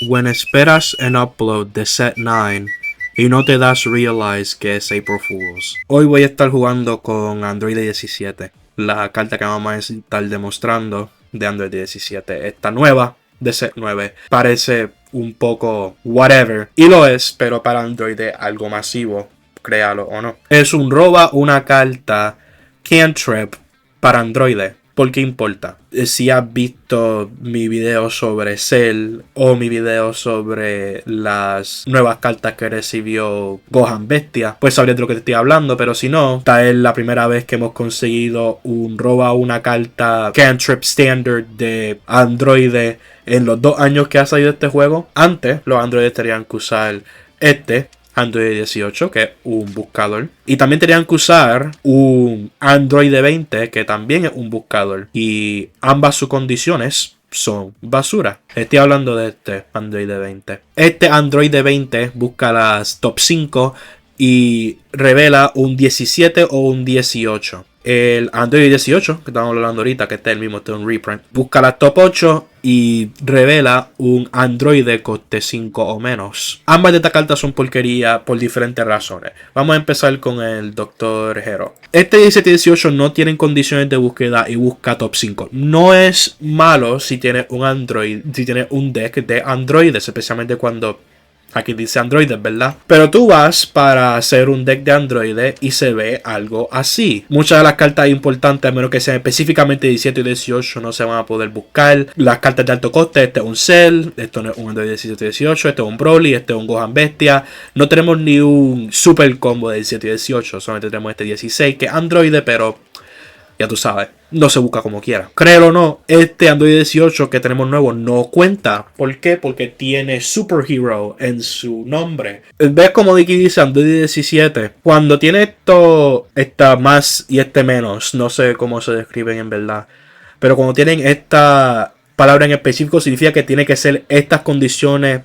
When esperas en upload de Set 9 y no te das realize que es April Fools. Hoy voy a estar jugando con Android 17. La carta que vamos a estar demostrando de Android 17. Esta nueva de Set 9 parece un poco whatever. Y lo es, pero para Android algo masivo. Créalo o no. Es un roba una carta cantrip para Android. ¿Por qué importa? Si has visto mi video sobre Cell o mi video sobre las nuevas cartas que recibió Gohan Bestia, pues sabrías de lo que te estoy hablando. Pero si no, esta es la primera vez que hemos conseguido un roba una carta cantrip standard de Android en los 2 años que ha salido este juego. Antes, los androides tenían que usar Android 18, que es un buscador. Y también tenían que usar un Android 20, que también es un buscador. Y ambas sus condiciones son basura. Estoy hablando de este Android 20. Este Android 20 busca las top 5 y revela un 17 o un 18. El Android 18, que estamos hablando ahorita, que este es el mismo, este es un reprint, busca la top 8 y revela un Android de coste 5 o menos. Ambas de estas cartas son porquería por diferentes razones. Vamos a empezar con el Dr. Hero. Este 17 y 18 no tienen condiciones de búsqueda y busca top 5. No es malo si tienes un Android, si tienes un deck de androides, especialmente cuando aquí dice androides, ¿verdad? Pero tú vas para hacer un deck de androides y se ve algo así. Muchas de las cartas importantes, a menos que sean específicamente 17 y 18, no se van a poder buscar. Las cartas de alto coste, este es un Cell, esto no es un Android 17 y 18, este es un Broly, este es un Gohan Bestia. No tenemos ni un super combo de 17 y 18, solamente tenemos este 16 que es androide, pero ya tú sabes, no se busca como quiera. Créelo o no, este Android 18 que tenemos nuevo no cuenta. ¿Por qué? Porque tiene Superhero en su nombre. ¿Ves como Dicky dice Android 17? Cuando tiene esto, esta más y este menos, no sé cómo se describen en verdad, pero cuando tienen esta palabra en específico, significa que tiene que ser estas condiciones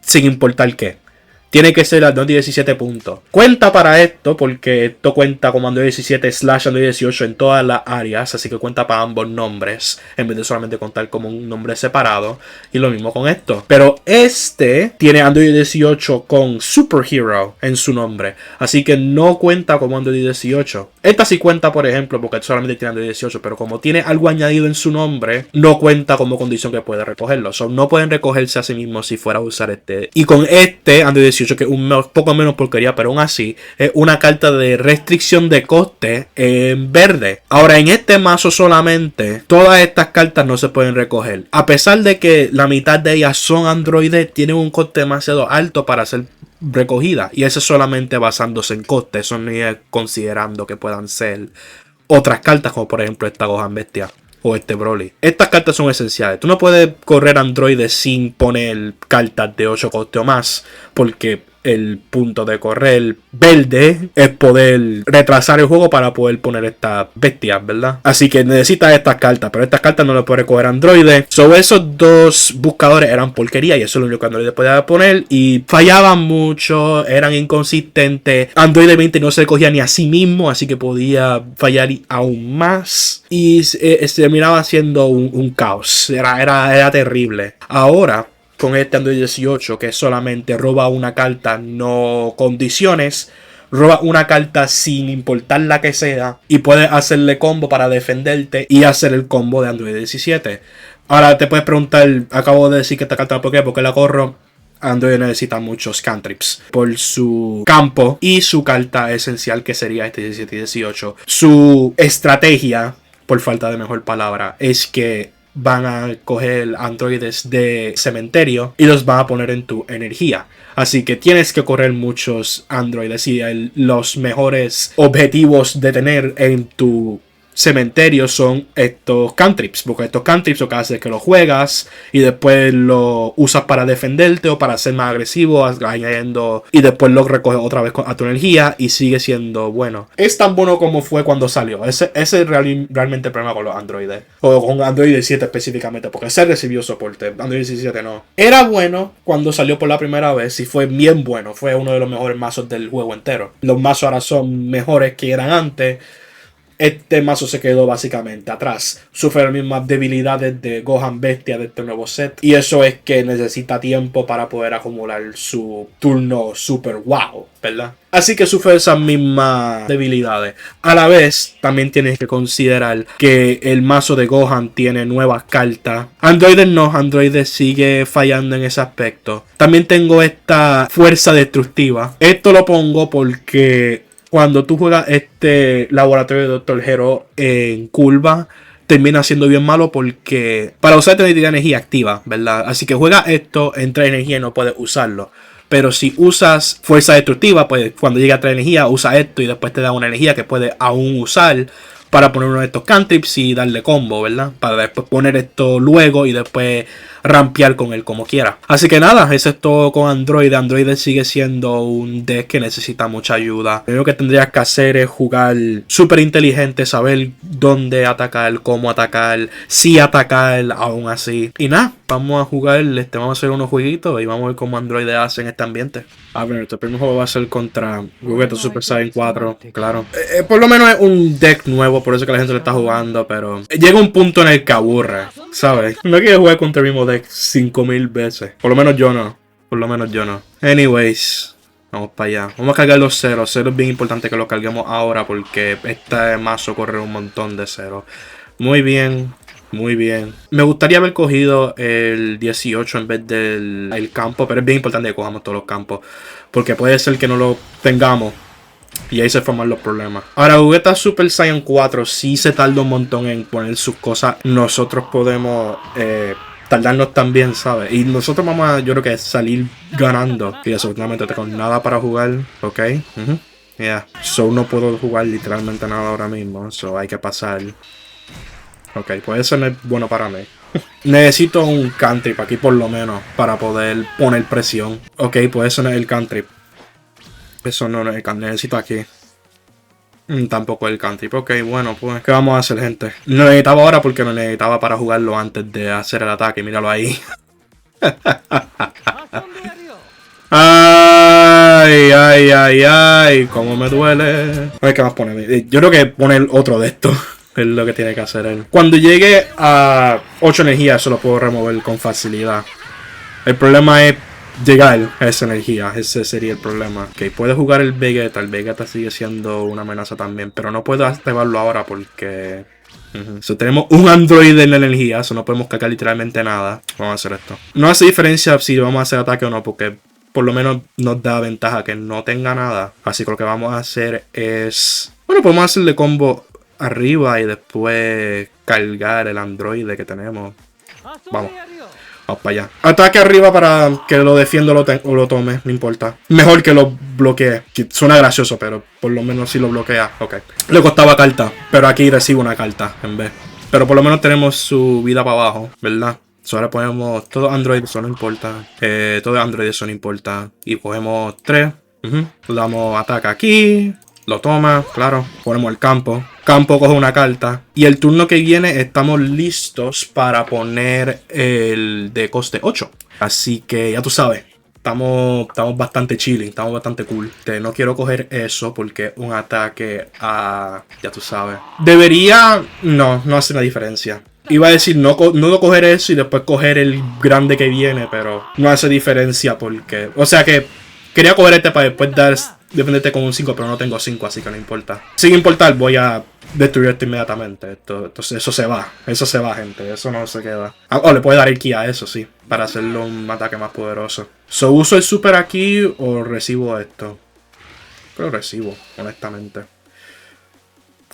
sin importar qué. Tiene que ser Android 17 puntos. Cuenta para esto porque esto cuenta como Android 17 / Android 18 en todas las áreas. Así que cuenta para ambos nombres en vez de solamente contar como un nombre separado. Y lo mismo con esto. Pero este tiene Android 18 con Superhero en su nombre. Así que no cuenta como Android 18. Esta sí cuenta, por ejemplo, porque solamente tiene Android 18. Pero como tiene algo añadido en su nombre, no cuenta como condición que puede recogerlo. No pueden recogerse a sí mismos si fuera a usar este. Y con este Android 18, que es un poco menos porquería, pero aún así es una carta de restricción de coste en verde. Ahora, en este mazo solamente todas estas cartas no se pueden recoger, a pesar de que la mitad de ellas son androides. Tienen un coste demasiado alto para ser recogida, y eso solamente basándose en coste. Eso ni es considerando que puedan ser otras cartas, como por ejemplo esta Gohan Bestia o este Broly. Estas cartas son esenciales. Tú no puedes correr androides sin poner cartas de 8 coste o más, porque el punto de correr verde es poder retrasar el juego para poder poner estas bestias, ¿verdad? Así que necesitas estas cartas, pero estas cartas no las puede coger androides. Sobre esos dos buscadores eran porquería, y eso es lo único que androides podía poner, y fallaban mucho, eran inconsistentes. Android 20 no se cogía ni a sí mismo, así que podía fallar aún más, y se terminaba siendo un caos. Era terrible. Ahora, con este Android 18, que solamente roba una carta, no condiciones, roba una carta sin importar la que sea, y puedes hacerle combo para defenderte y hacer el combo de Android 17. Ahora te puedes preguntar, acabo de decir que esta carta, ¿por qué? Porque la corro. Android necesita muchos cantrips por su campo y su carta esencial, que sería este 17 y 18. Su estrategia, por falta de mejor palabra, es que van a coger androides de cementerio y los van a poner en tu energía. Así que tienes que correr muchos androides, y los mejores objetivos de tener en tu cementerio son estos cantrips, porque estos cantrips lo que hace es que los juegas y después lo usas para defenderte o para ser más agresivo, añadiendo, y después lo recoges otra vez a tu energía y sigue siendo bueno. Es tan bueno como fue cuando salió. Ese es realmente el problema con los androides, o con Android 17 específicamente, porque se recibió soporte. Android 17 no. Era bueno cuando salió por la primera vez y fue bien bueno. Fue uno de los mejores mazos del juego entero. Los mazos ahora son mejores que eran antes. este mazo se quedó básicamente atrás. Sufre las mismas debilidades de Gohan Bestia de este nuevo set. Y eso es que necesita tiempo para poder acumular su turno super wow, ¿verdad? Así que sufre esas mismas debilidades. A la vez, también tienes que considerar que el mazo de Gohan tiene nuevas cartas. Androides no, Androides sigue fallando en ese aspecto. También tengo esta fuerza destructiva. Esto lo pongo porque cuando tú juegas este laboratorio de Dr. Hero en curva, termina siendo bien malo porque para usar tiene energía activa, ¿verdad? Así que juega esto, entra energía y no puedes usarlo. Pero si usas fuerza destructiva, pues cuando llega a traer energía, usa esto y después te da una energía que puedes aún usar para poner uno de estos cantrips y darle combo, ¿verdad? Para después poner esto luego y después rampear con él como quiera. Así que nada, eso es todo con Android. Android sigue siendo un deck que necesita mucha ayuda. Lo único que tendrías que hacer es jugar súper inteligente, saber dónde atacar, cómo atacar, si atacar, aún así. Y nada, vamos a jugar, vamos a hacer unos jueguitos y vamos a ver cómo Android hace en este ambiente. A ver, nuestro primer juego va a ser contra Gogeta Super Saiyan 4, claro. Por lo menos es un deck nuevo, por eso que la gente lo está jugando, pero llega un punto en el que aburre, ¿sabes? No quiero jugar contra el mismo deck 5000 veces. Por lo menos yo no. Por lo menos yo no. Anyways, vamos para allá. Vamos a cargar los ceros. Cero es bien importante que los carguemos ahora porque este mazo corre un montón de ceros. Muy bien. Muy bien. Me gustaría haber cogido el 18 en vez del campo, pero es bien importante que cojamos todos los campos. Porque puede ser que no lo tengamos. Y ahí se forman los problemas. Ahora, Gogeta Super Saiyan 4 sí se tarda un montón en poner sus cosas. Nosotros podemos tardarnos también, ¿sabes? Y nosotros vamos a, yo creo que salir ganando. Y desafortunadamente tengo nada para jugar, ¿ok? Yeah. So no puedo jugar literalmente nada ahora mismo. So hay que pasar. Ok, pues eso no es bueno para mí. Necesito un cantrip aquí por lo menos para poder poner presión. Ok, pues eso no es el cantrip. Eso no es el cantrip. Necesito aquí. Tampoco el cantrip. Ok, bueno, pues ¿qué vamos a hacer, gente? Lo necesitaba ahora porque lo necesitaba para jugarlo antes de hacer el ataque. Míralo ahí. Ay, ay, ay, ay. Cómo me duele. A ver qué más pone. Yo creo que poner otro de estos. Es lo que tiene que hacer él. Cuando llegue a 8 energías, eso lo puedo remover con facilidad. El problema es llegar a esa energía. Ese sería el problema. Ok, puede jugar el Vegeta. El Vegeta sigue siendo una amenaza también. Pero no puedo activarlo ahora porque... So, tenemos un Android en la energía. Eso no podemos cargar literalmente nada. Vamos a hacer esto. No hace diferencia si vamos a hacer ataque o no. Porque por lo menos nos da ventaja que no tenga nada. Así que lo que vamos a hacer es... Bueno, podemos hacerle combo arriba y después cargar el androide que tenemos. Vamos para allá. Ataque arriba para que lo defienda o lo tome, no importa. Mejor que lo bloquee. Suena gracioso, pero por lo menos si lo bloquea. Ok. Le costaba carta, pero aquí recibe una carta en vez. Pero por lo menos tenemos su vida para abajo, ¿verdad? Ahora ponemos todo Android, eso no importa. Todo Android, eso no importa. Y cogemos 3. Le damos ataque aquí. Lo toma, claro. Ponemos el campo. Campo coge una carta. Y el turno que viene estamos listos para poner el de coste 8. Así que ya tú sabes. Estamos bastante chilling. Estamos bastante cool. No quiero coger eso porque un ataque a... Ya tú sabes. Debería... No hace una diferencia. Iba a decir no coger eso y después coger el grande que viene. Pero no hace diferencia porque... O sea que quería coger este para después dar... Defenderte con un 5, pero no tengo 5, así que no importa. Sin importar, voy a destruir esto inmediatamente. Entonces, eso se va. Eso se va, gente. Eso no se queda. Le puede dar el ki a eso, sí. Para hacerlo un ataque más poderoso. So, ¿uso el super aquí o recibo esto? Creo que recibo, honestamente.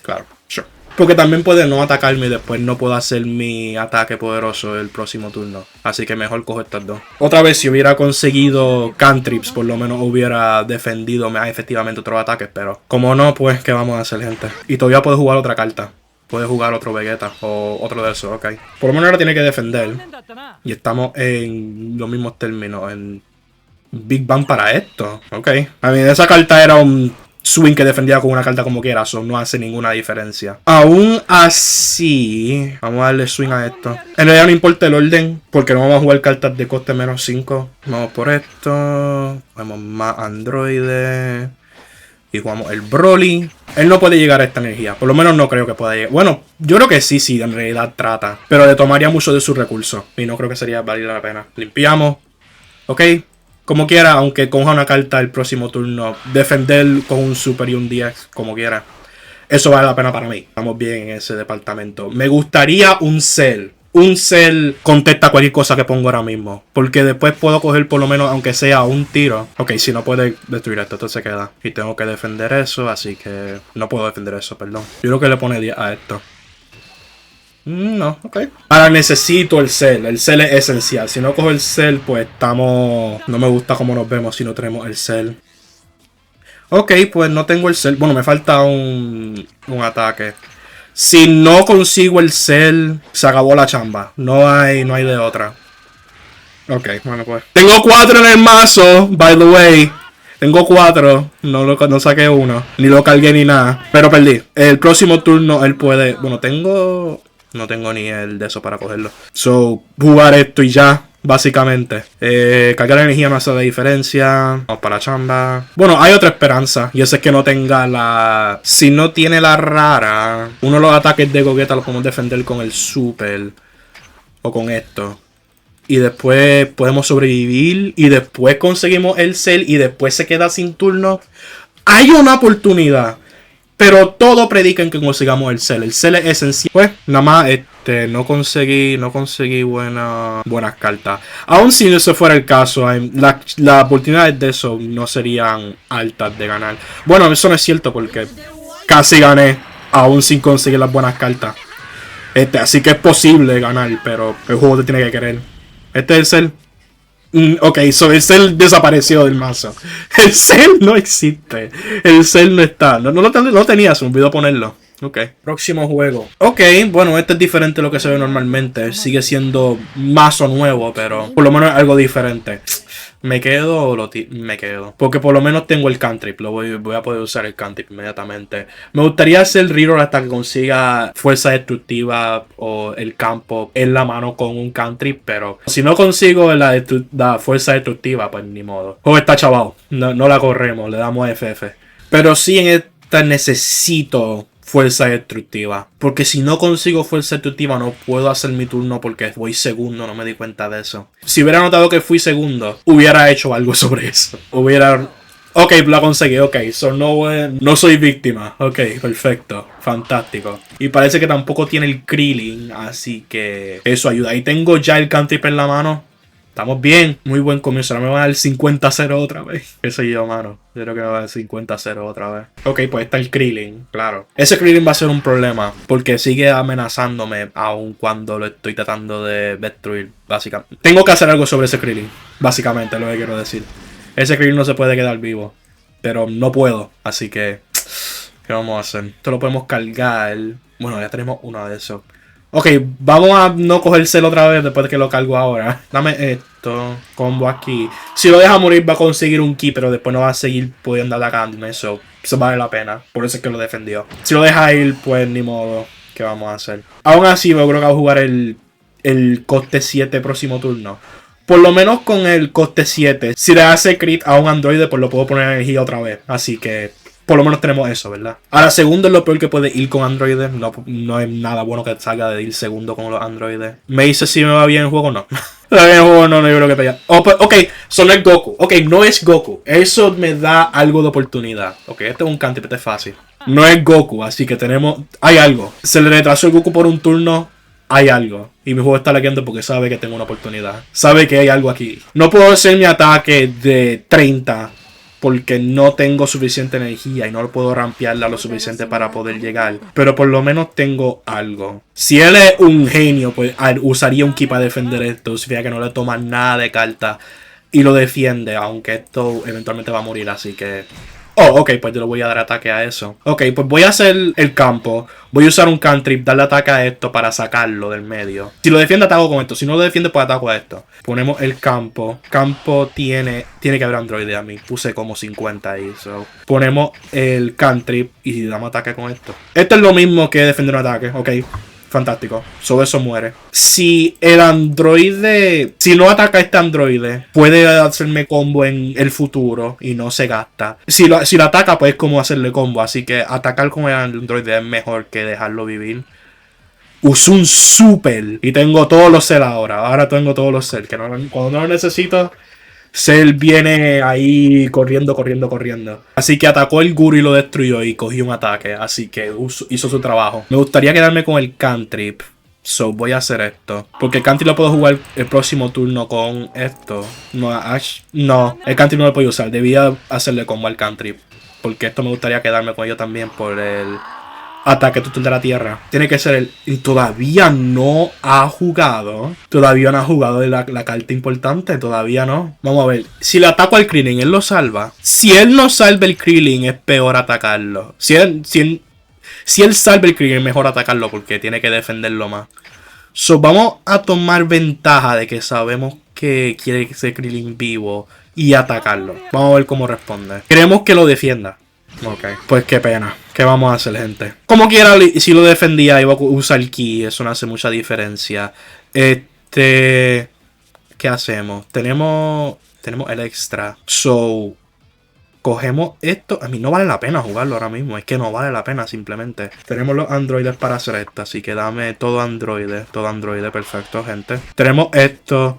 Claro, sure. Porque también puede no atacarme y después no puedo hacer mi ataque poderoso el próximo turno. Así que mejor cojo estas dos. Otra vez, si hubiera conseguido cantrips, por lo menos hubiera defendido más efectivamente otros ataques. Pero como no, pues, ¿qué vamos a hacer, gente? Y todavía puedo jugar otra carta. Puede jugar otro Vegeta o otro de esos, ok. Por lo menos ahora tiene que defender. Y estamos en los mismos términos. En Big Bang para esto. Ok. A mí, esa carta era un... swing que defendía con una carta como quiera, eso no hace ninguna diferencia. Aún así, vamos a darle swing a esto. En realidad no importa el orden, porque no vamos a jugar cartas de coste menos 5. Vamos por esto. Vemos más androides. Y jugamos el Broly. Él no puede llegar a esta energía. Por lo menos no creo que pueda llegar. Bueno, yo creo que sí, en realidad trata. Pero le tomaría mucho de sus recursos. Y no creo que sería valer la pena. Limpiamos. Ok. Como quiera, aunque coja una carta el próximo turno. Defender con un Super y un 10, como quiera. Eso vale la pena para mí. Estamos bien en ese departamento. Me gustaría un Cell. Un Cell contesta cualquier cosa que pongo ahora mismo. Porque después puedo coger por lo menos, aunque sea un tiro. Ok, si no puede destruir esto, entonces se queda. Y tengo que defender eso, así que no puedo defender eso, perdón. Yo creo que le pone 10 a esto. No, ok. Ahora necesito el Cell. El Cell es esencial. Si no cojo el Cell, pues estamos... No me gusta cómo nos vemos si no tenemos el Cell. Ok, pues no tengo el Cell. Bueno, me falta un ataque. Si no consigo el Cell, se acabó la chamba. No hay de otra. Ok, bueno pues. Tengo 4 en el mazo, by the way. Tengo 4. No saqué uno. Ni lo cargué ni nada. Pero perdí. El próximo turno él puede... Bueno, tengo... No tengo ni el de eso para cogerlo. So, jugar esto y ya. Básicamente. Cargar la energía no hace la diferencia. Vamos para la chamba. Bueno, hay otra esperanza. Y eso es que no tenga la... Si no tiene la rara, uno de los ataques de Gogeta los podemos defender con el super. O con esto. Y después podemos sobrevivir. Y después conseguimos el Cell. Y después se queda sin turno. Hay una oportunidad. Pero todo predica en que consigamos el Cell. El Cell es esencial. Pues nada más no conseguí buenas cartas. Aún si eso fuera el caso, las oportunidades de eso no serían altas de ganar. Bueno, eso no es cierto porque casi gané aún sin conseguir las buenas cartas. Así que es posible ganar, pero el juego te tiene que querer. Este es el Cell. Ok, so el Cell desapareció del mazo. El Cell no existe. El Cell no está. No lo tenía, se me olvidó ponerlo. Ok. Próximo juego. Ok, bueno, este es diferente de lo que se ve normalmente. Sigue siendo mazo nuevo, pero por lo menos es algo diferente. ¿Me quedo o me quedo? Porque por lo menos tengo el cantrip. Voy a poder usar el cantrip inmediatamente. Me gustaría hacer reroll hasta que consiga fuerza destructiva o el campo en la mano con un cantrip. Pero si no consigo la fuerza destructiva, pues ni modo. O está chavado. No la corremos. Le damos FF. Pero sí en esta necesito fuerza destructiva. Porque si no consigo fuerza destructiva no puedo hacer mi turno porque voy segundo. No me di cuenta de eso. Si hubiera notado que fui segundo, hubiera hecho algo sobre eso. Ok, la conseguí, ok. So no soy víctima. Ok, perfecto. Fantástico. Y parece que tampoco tiene el Krillin. Así que eso ayuda. Ahí tengo ya el cantrip en la mano. Estamos bien, muy buen comienzo. Ahora me va a dar 50-0 otra vez. ¿Qué sé yo, mano? Yo creo que me va a dar 50-0 otra vez. Ok, pues está el Krillin, claro. Ese Krillin va a ser un problema. Porque sigue amenazándome aun cuando lo estoy tratando de destruir, básicamente. Tengo que hacer algo sobre ese Krillin. Básicamente, lo que quiero decir. Ese Krillin no se puede quedar vivo. Pero no puedo. Así que... ¿qué vamos a hacer? Esto lo podemos cargar. Bueno, ya tenemos uno de esos. Ok, vamos a no coger Cell otra vez después de que lo cargo ahora. Dame esto, combo aquí. Si lo deja morir va a conseguir un ki, pero después no va a seguir pudiendo atacarme. Eso vale la pena. Por eso es que lo defendió. Si lo deja ir, pues ni modo. ¿Qué vamos a hacer? Aún así, me creo que va a jugar el coste 7 próximo turno. Por lo menos con el coste 7. Si le hace crit a un androide, pues lo puedo poner en energía otra vez. Así que... por lo menos tenemos eso, ¿verdad? Ahora, segundo es lo peor que puede ir con androides. No es nada bueno que salga de ir segundo con los androides. ¿Me dice si me va bien el juego? No. Me va bien el juego, no, yo creo que pega. Ok, solo es Goku. Ok, no es Goku. Eso me da algo de oportunidad. Ok, este es un cantrip, este es fácil. No es Goku, así que hay algo. Se le retrasó el Goku por un turno. Hay algo. Y mi juego está lagueando porque sabe que tengo una oportunidad. Sabe que hay algo aquí. No puedo hacer mi ataque de 30. Porque no tengo suficiente energía y no lo puedo rampearla lo suficiente para poder llegar. Pero por lo menos tengo algo. Si él es un genio, pues usaría un ki para defender esto. Significa que no le toma nada de carta y lo defiende. Aunque esto eventualmente va a morir, así que... oh, ok, pues yo le voy a dar ataque a eso. Ok, pues voy a hacer el campo. Voy a usar un cantrip, darle ataque a esto para sacarlo del medio. Si lo defiende, ataco con esto. Si no lo defiende, pues ataco a esto. Ponemos el campo. Campo tiene que haber androide a mí. Puse como 50 ahí. So. Ponemos el cantrip y damos ataque con esto. Esto es lo mismo que defender un ataque, ok. Fantástico. Sobre eso muere. Si el androide... Si no ataca este androide, puede hacerme combo en el futuro y no se gasta. Si lo ataca, pues es como hacerle combo. Así que atacar con el androide es mejor que dejarlo vivir. Uso un super y tengo todos los Cell ahora. Ahora tengo todos los Cell. Que cuando no lo necesito, Cell viene ahí corriendo. Así que atacó el Guru y lo destruyó y cogió un ataque. Así que hizo su trabajo. Me gustaría quedarme con el Cantrip. So voy a hacer esto. Porque el Cantrip lo puedo jugar el próximo turno con esto. No, Ash. No, el Cantrip no lo puedo usar. Debía hacerle combo al Cantrip. Porque esto me gustaría quedarme con ello también por el ataque total de la tierra. Tiene que ser el... Y todavía no ha jugado. Todavía no ha jugado de la carta importante. Todavía no. Vamos a ver. Si le ataco al Krillin, él lo salva. Si él no salva el Krillin, es peor atacarlo. Si él salva el Krillin, es mejor atacarlo porque tiene que defenderlo más. So, vamos a tomar ventaja de que sabemos que quiere ese Krillin vivo y atacarlo. Vamos a ver cómo responde. Queremos que lo defienda. Ok, pues qué pena. ¿Qué vamos a hacer, gente? Como quiera, si lo defendía, iba a usar el ki. Eso no hace mucha diferencia. ¿Qué hacemos? Tenemos el extra. So, cogemos esto. A mí no vale la pena jugarlo ahora mismo. Es que no vale la pena simplemente. Tenemos los androides para hacer esto. Así que dame todo androide. Todo androide, perfecto, gente. Tenemos esto.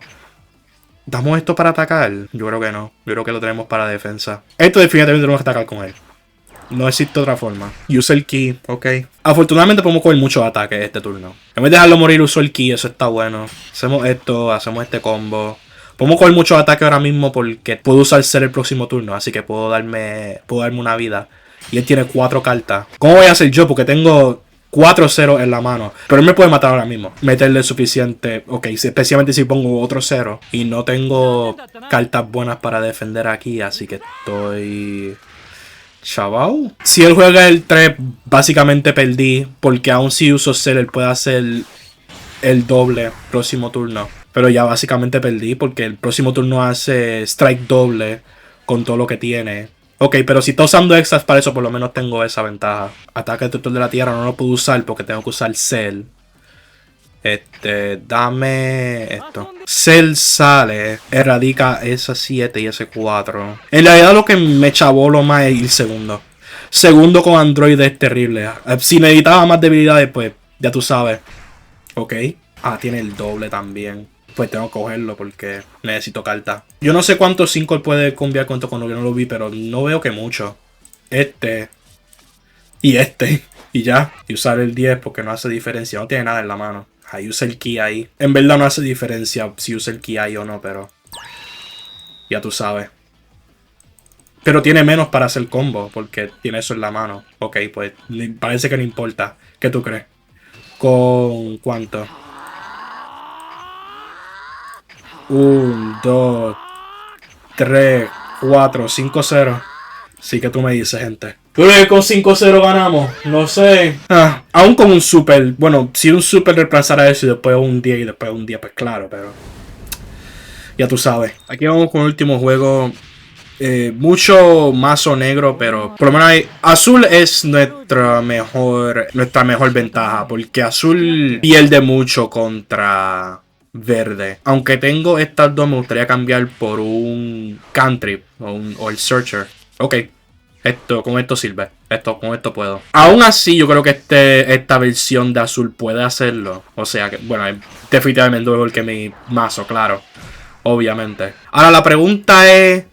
¿Damos esto para atacar? Yo creo que no. Yo creo que lo tenemos para defensa. Esto definitivamente tenemos que atacar con él. No existe otra forma. Usa el ki, ok. Afortunadamente podemos coger muchos ataques este turno. En vez de dejarlo morir, uso el ki, eso está bueno. Hacemos esto, hacemos este combo. Podemos coger muchos ataques ahora mismo porque puedo usar Cell el próximo turno. Así que puedo darme una vida. Y él tiene 4 cartas. ¿Cómo voy a hacer yo? Porque tengo 4 ceros en la mano. Pero él me puede matar ahora mismo. Meterle suficiente. Ok, especialmente si pongo otro 0. Y no tengo cartas buenas para defender aquí. Así que estoy... Chaval. Si él juega el 3, básicamente perdí. Porque aún si uso Cell, él puede hacer el doble próximo turno. Pero ya básicamente perdí. Porque el próximo turno hace strike doble con todo lo que tiene. Ok, pero si está usando extras para eso, por lo menos tengo esa ventaja. Ataque destructor de la tierra no lo puedo usar porque tengo que usar Cell. Dame esto. Cell sale, erradica ese 7 y ese 4. En realidad lo que me chavó lo más es el segundo. Segundo con Android es terrible. Si necesitaba más debilidades, pues ya tú sabes. Ok. Ah, tiene el doble también. Pues tengo que cogerlo porque necesito carta. Yo no sé cuántos 5 él puede cambiar con lo que no lo vi, pero no veo que mucho. Y y ya. Y usar el 10 porque no hace diferencia. No tiene nada en la mano. Ahí usa el ki ahí. En verdad no hace diferencia si usa el ki ahí o no, pero... Ya tú sabes. Pero tiene menos para hacer combo porque tiene eso en la mano. Ok, pues parece que no importa. ¿Qué tú crees? ¿Con cuánto? 1, 2, 3, 4, 5, 0. Sí que tú me dices, gente. ¿Tú crees que con 5-0 ganamos? No sé. Aún con un super. Bueno, si un super reemplazara eso y después un 10 y después un 10, pues claro, pero... Ya tú sabes. Aquí vamos con el último juego. Mucho mazo negro, pero por lo menos azul es nuestra mejor ventaja. Porque azul pierde mucho contra verde. Aunque tengo estas dos, me gustaría cambiar por un Cantrip o el Searcher. Ok. Con esto sirve. Con esto puedo. Aún así, yo creo que esta versión de azul puede hacerlo. O sea que, bueno, es definitivamente mejor que mi mazo, claro. Obviamente. Ahora la pregunta es,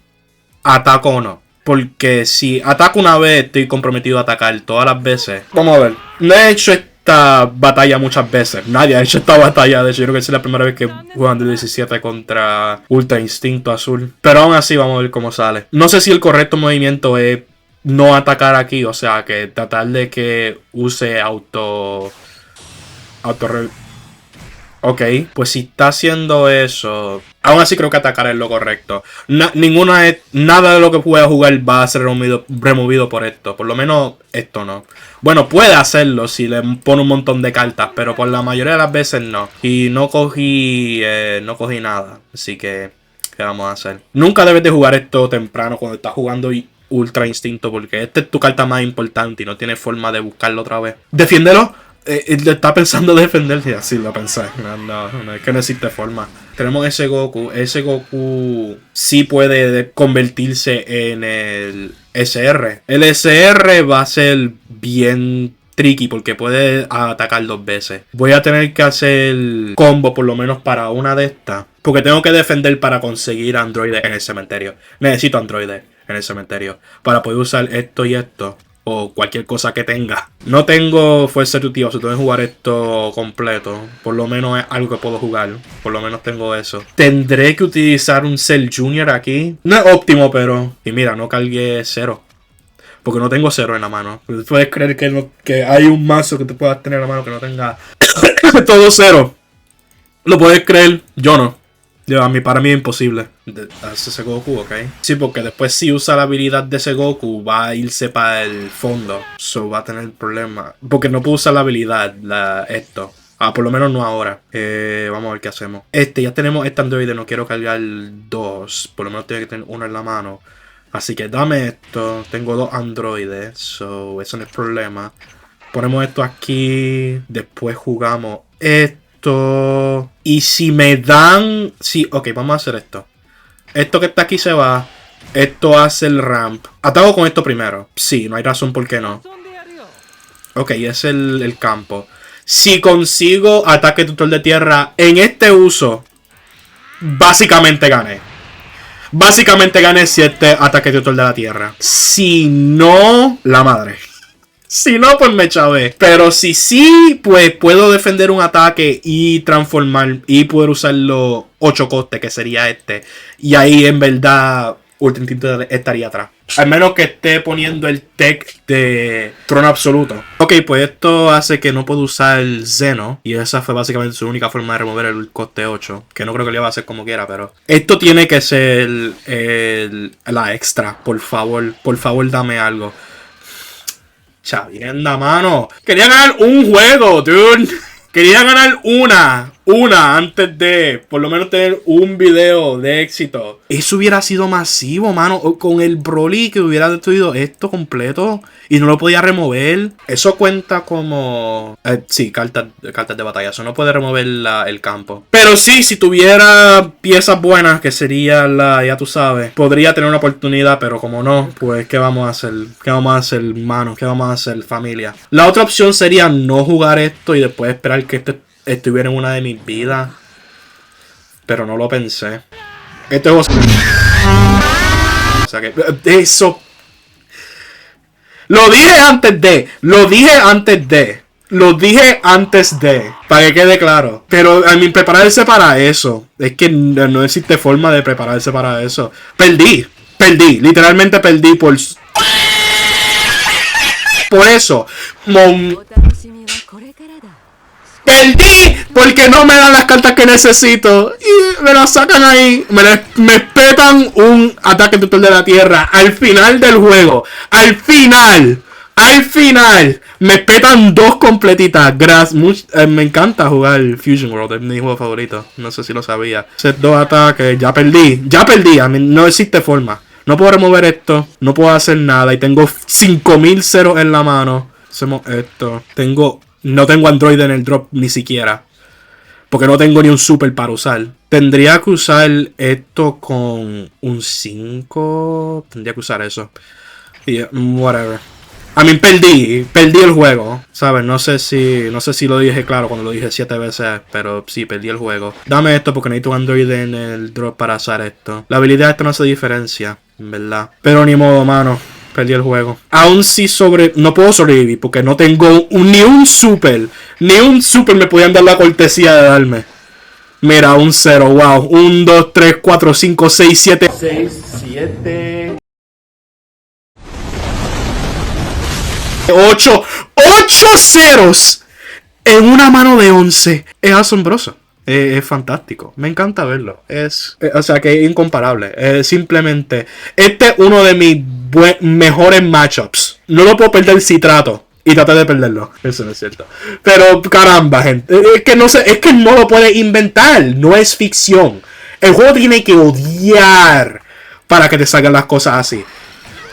¿ataco o no? Porque si ataco una vez, estoy comprometido a atacar todas las veces. Vamos a ver. No he hecho esta batalla muchas veces. Nadie ha hecho esta batalla. De hecho, yo creo que es la primera vez que juego Android 17 contra Ultra Instinto Azul. Pero aún así, vamos a ver cómo sale. No sé si el correcto movimiento es no atacar aquí. O sea, que tratar de que use Ok, pues si está haciendo eso, aún así creo que atacar es lo correcto. Nada de lo que pueda jugar va a ser removido por esto. Por lo menos esto no. Bueno, puede hacerlo si le pone un montón de cartas, pero por la mayoría de las veces no. Y no cogí nada. Así que, ¿qué vamos a hacer? Nunca debes de jugar esto temprano cuando estás jugando Ultra Instinto, porque esta es tu carta más importante y no tienes forma de buscarlo otra vez. ¡Defiéndelo! Está pensando defenderse, así lo pensé. No, es que no existe forma. Tenemos ese Goku. Ese Goku sí puede convertirse en el SR. El SR va a ser bien tricky porque puede atacar 2 veces. Voy a tener que hacer combo por lo menos para una de estas. Porque tengo que defender para conseguir androides en el cementerio. Necesito androides en el cementerio para poder usar esto y esto. O cualquier cosa que tenga. No tengo fuerza ejecutiva, si tengo que jugar esto completo. Por lo menos es algo que puedo jugar. Por lo menos tengo eso. Tendré que utilizar un Cell Junior aquí. No es óptimo, pero... Y mira, no cargué 0. Porque no tengo 0 en la mano. Puedes creer que hay un mazo que te puedas tener en la mano que no tenga todo 0. ¿Lo puedes creer? Yo no. Para mí es imposible hacer ese Goku, ¿ok? Sí, porque después si usa la habilidad de ese Goku va a irse para el fondo. So va a tener problemas. Porque no puedo usar la habilidad, esto. Por lo menos no ahora. Vamos a ver qué hacemos. Ya tenemos este androide, no quiero cargar 2. Por lo menos tengo que tener 1 en la mano. Así que dame esto. Tengo 2 androides. So eso no es problema. Ponemos esto aquí. Después jugamos esto. Y si me dan... Sí, ok, vamos a hacer esto. Esto que está aquí se va. Esto hace el ramp. Ataco con esto primero. Sí, no hay razón por qué no. Ok, es el campo. Si consigo ataque tutor de tierra en este uso, básicamente gané. Básicamente gané si este ataque tutor de la tierra. Si no, la madre. Si no, pues me chavé. Pero si sí, pues puedo defender un ataque y transformar y poder usar los 8 costes, que sería este. Y ahí en verdad Ultra Instinto estaría atrás. Al menos que esté poniendo el tech de Trono Absoluto. Ok, pues esto hace que no puedo usar el Zeno. Y esa fue básicamente su única forma de remover el coste 8. Que no creo que lo iba a hacer como quiera, pero... Esto tiene que ser la extra. Por favor dame algo. Chavienda, mano. Quería ganar un juego, dude. Quería ganar una antes de por lo menos tener un video de éxito. Eso hubiera sido masivo, mano. Con el Broly que hubiera destruido esto completo y no lo podía remover. Eso cuenta como... sí, cartas de batalla. Eso no puede remover el campo. Pero sí, si tuviera piezas buenas, que sería ya tú sabes, podría tener una oportunidad, pero como no, pues ¿qué vamos a hacer? ¿Qué vamos a hacer, mano? ¿Qué vamos a hacer, familia? La otra opción sería no jugar esto y después esperar que estuviera en una de mis vidas. Pero no lo pensé. Esto es... O sea que... Eso... Lo dije antes de... Para que quede claro. Pero a mí prepararse para eso. Es que no existe forma de prepararse para eso. Perdí. Literalmente perdí por eso. Perdí porque no me dan las cartas que necesito. Y me las sacan ahí. Me petan un ataque tutor de la tierra. Al final del juego. Al final. Me petan 2 completitas. Me encanta jugar Fusion World. Es mi juego favorito. No sé si lo sabía. Set 2 ataques. Ya perdí. A mí no existe forma. No puedo remover esto. No puedo hacer nada. Y tengo 5000 ceros en la mano. Hacemos esto. No tengo Android en el drop ni siquiera. Porque no tengo ni un super para usar. Tendría que usar esto con un 5. Tendría que usar eso. Y whatever. A mí perdí el juego, ¿sabes? No sé si lo dije claro cuando lo dije 7 veces, pero sí, perdí el juego. Dame esto porque necesito un Android en el drop para hacer esto. La habilidad esta no hace diferencia, en verdad. Pero ni modo, mano. Perdí el juego. Aún si no puedo sobrevivir porque no tengo ni un super. Ni un super me podían dar la cortesía de darme. Mira, un 0, wow. 1, 2, 3, 4, 5, 6, 7. 6, 7. 8 ceros en una mano de 11. Es asombroso. Es fantástico. Me encanta verlo. O sea que es incomparable. Simplemente, este es uno de mis mejores matchups. No lo puedo perder si trato. Y traté de perderlo. Eso no es cierto. Pero caramba, gente. Es que no lo puedes inventar. No es ficción. El juego tiene que odiar para que te salgan las cosas así.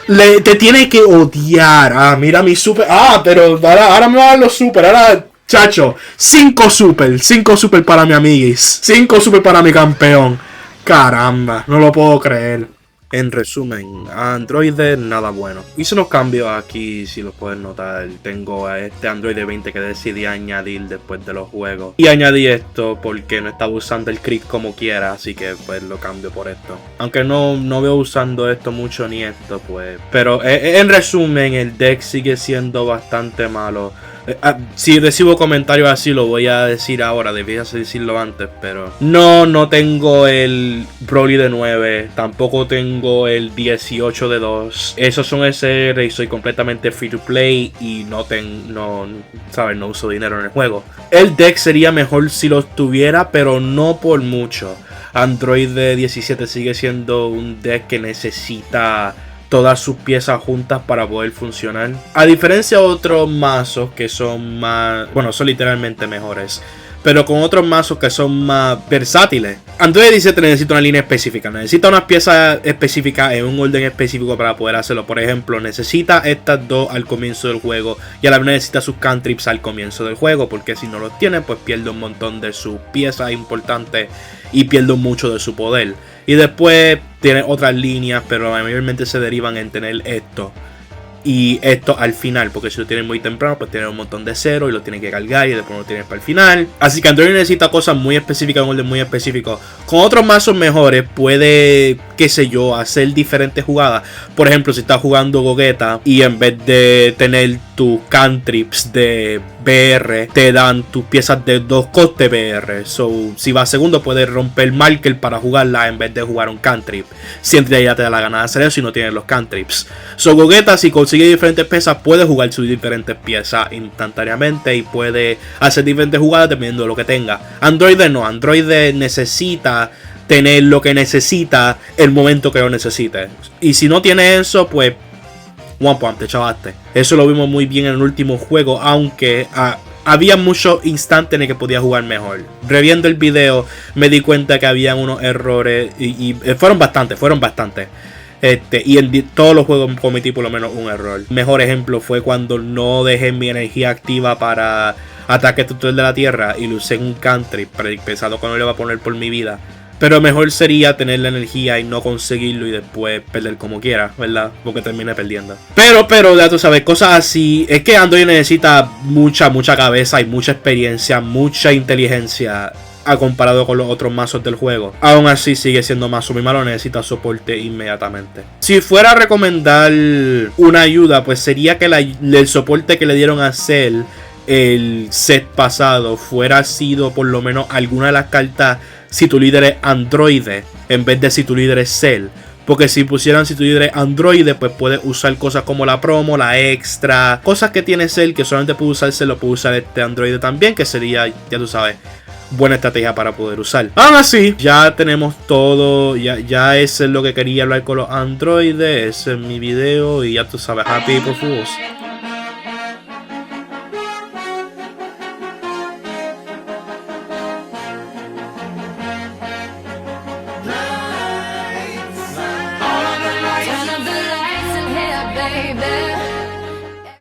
Te tiene que odiar. Mira mi super. Pero ahora me va a dar los super. Ahora Chacho, 5 super para mi amiguis. 5 super para mi campeón. Caramba, no lo puedo creer. En resumen, Android nada bueno. Hice unos cambios aquí, si lo pueden notar. Tengo a este Android 20 que decidí añadir después de los juegos. Y añadí esto porque no estaba usando el Crick como quiera, así que pues lo cambio por esto. Aunque no veo usando esto mucho ni esto, pues. Pero en resumen, el deck sigue siendo bastante malo. Si recibo comentarios así lo voy a decir ahora, debía decirlo antes, pero no tengo el Broly de 9, tampoco tengo el 18 de 2. Esos son SR y soy completamente free to play y no uso dinero en el juego. El deck sería mejor si lo tuviera, pero no por mucho. Android de 17 sigue siendo un deck que necesita todas sus piezas juntas para poder funcionar. A diferencia de otros mazos que son más, bueno, son literalmente mejores, pero con otros mazos que son más versátiles. Android 17 necesita una línea específica, necesita unas piezas específicas en un orden específico para poder hacerlo. Por ejemplo, necesita estas dos al comienzo del juego y a la vez necesita sus cantrips al comienzo del juego, porque si no los tiene, pues pierde un montón de sus piezas importantes y pierde mucho de su poder. Y después tiene otras líneas, pero mayormente se derivan en tener esto y esto al final, porque si lo tienes muy temprano, pues tienes un montón de cero y lo tienes que cargar y después lo tienes para el final. Así que Android necesita cosas muy específicas, un orden muy específico. Con otros mazos mejores puede, qué sé yo, hacer diferentes jugadas. Por ejemplo, si estás jugando Gogeta y en vez de tener tus cantrips de BR, te dan tus piezas de 2 costes BR. So, si vas segundo, puedes romper marker para jugarla en vez de jugar un cantrip. Siempre ya te da la gana de hacer eso si no tienes los cantrips. So, Gogeta, si consigue diferentes piezas, puede jugar sus diferentes piezas instantáneamente y puede hacer diferentes jugadas dependiendo de lo que tenga. Android no, Android necesita tener lo que necesita el momento que lo necesite. Y si no tiene eso, pues one point, te chavaste. Eso lo vimos muy bien en el último juego, aunque había muchos instantes en el que podía jugar mejor. Reviendo el video me di cuenta que había unos errores y fueron bastantes. Y en todos los juegos cometí por lo menos un error. Mejor ejemplo fue cuando no dejé mi energía activa para ataque tutorial de la tierra y lo usé en un country, pensando que no le iba a poner por mi vida. Pero mejor sería tener la energía y no conseguirlo y después perder como quiera, ¿verdad? Porque terminé perdiendo. Pero ya tú sabes, cosas así. Es que Android necesita mucha cabeza y mucha experiencia, mucha inteligencia a comparado con los otros mazos del juego. Aún así sigue siendo mazo muy malo, necesita soporte inmediatamente. Si fuera a recomendar una ayuda, pues sería que el soporte que le dieron a Cell el set pasado fuera sido por lo menos alguna de las cartas si tu líder es Android en vez de si tu líder es Cell. Porque si pusieran si tu líder es Android, pues puedes usar cosas como la promo, la extra, cosas que tiene Cell que solamente puede usarse, lo puede usar este Android también, que sería, ya tú sabes, buena estrategia para poder usar. Aún así, ya tenemos todo, ya eso es lo que quería hablar con los androides. Ese es mi video y ya tú sabes, happy April Fools. Turn up the lights and here, baby.